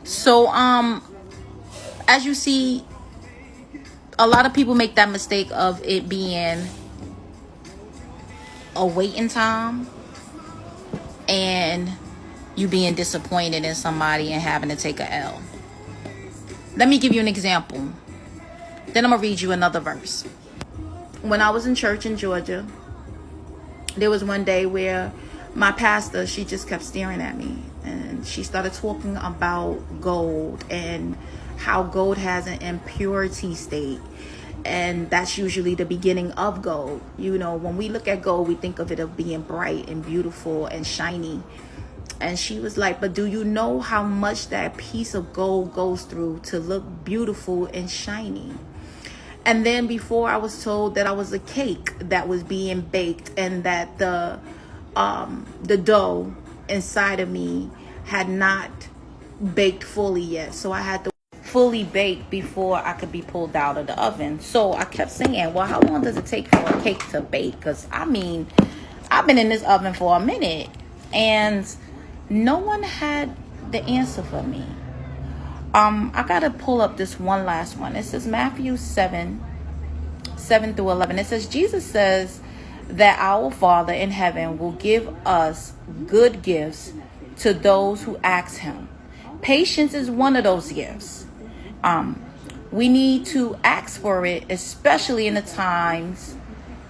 So, as you see, a lot of people make that mistake of it being a waiting time and you being disappointed in somebody and having to take a L. Let me give you an example. Then I'm going to read you another verse. When I was in church in Georgia, there was one day where my pastor, she just kept staring at me. And she started talking about gold and how gold has an impurity state. And that's usually the beginning of gold. You know, when we look at gold, we think of it of being bright and beautiful and shiny. And she was like, but do you know how much that piece of gold goes through to look beautiful and shiny? And then before, I was told that I was a cake that was being baked and that the dough inside of me had not baked fully yet. So I had to fully bake before I could be pulled out of the oven. So I kept saying, well, how long does it take for a cake to bake? Because I mean, I've been in this oven for a minute and no one had the answer for me. I gotta pull up this one last one. It says Matthew 7 through 11. It says, Jesus says that our Father in heaven will give us good gifts to those who ask him. Patience is one of those gifts. We need to ask for it, especially in the times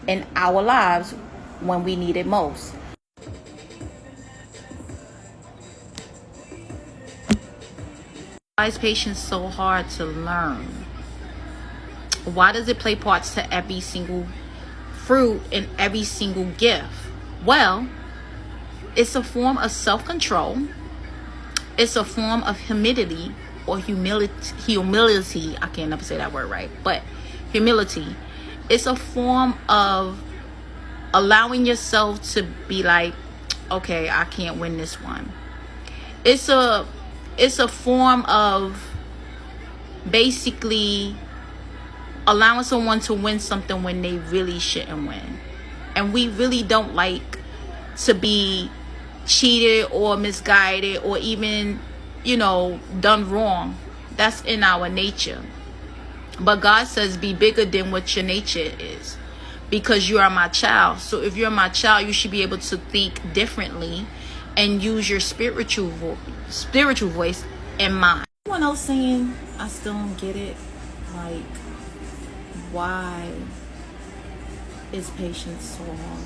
in our lives when we need it most. Why is patience so hard to learn? Why does it play parts to every single fruit and every single gift? Well, it's a form of self-control. It's a form of humility or humility. I can't never say that word right, but humility. It's a form of allowing yourself to be like, okay, I can't win this one. It's a form of basically allowing someone to win something when they really shouldn't win. And we really don't like to be cheated or misguided or even, done wrong. That's in our nature. But God says be bigger than what your nature is, because you are my child. So if you're my child, you should be able to think differently and use your spiritual voice and mind. Anyone else saying, I still don't get it? Like, why is patience so hard?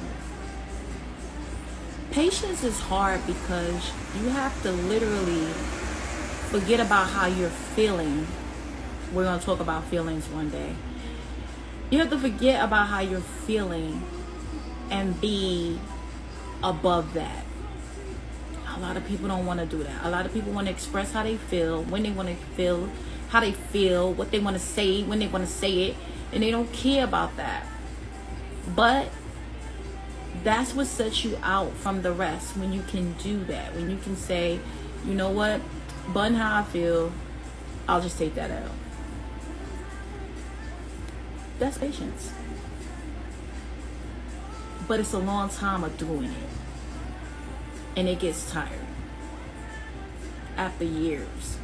Patience is hard because you have to literally forget about how you're feeling. We're going to talk about feelings one day. You have to forget about how you're feeling and be above that. A lot of people don't want to do that. A lot of people want to express how they feel, when they want to feel, how they feel, what they want to say, when they want to say it, and they don't care about that. But that's what sets you out from the rest, when you can do that, when you can say, you know what, bun how I feel, I'll just take that out. That's patience. But it's a long time of doing it. And it gets tired after years.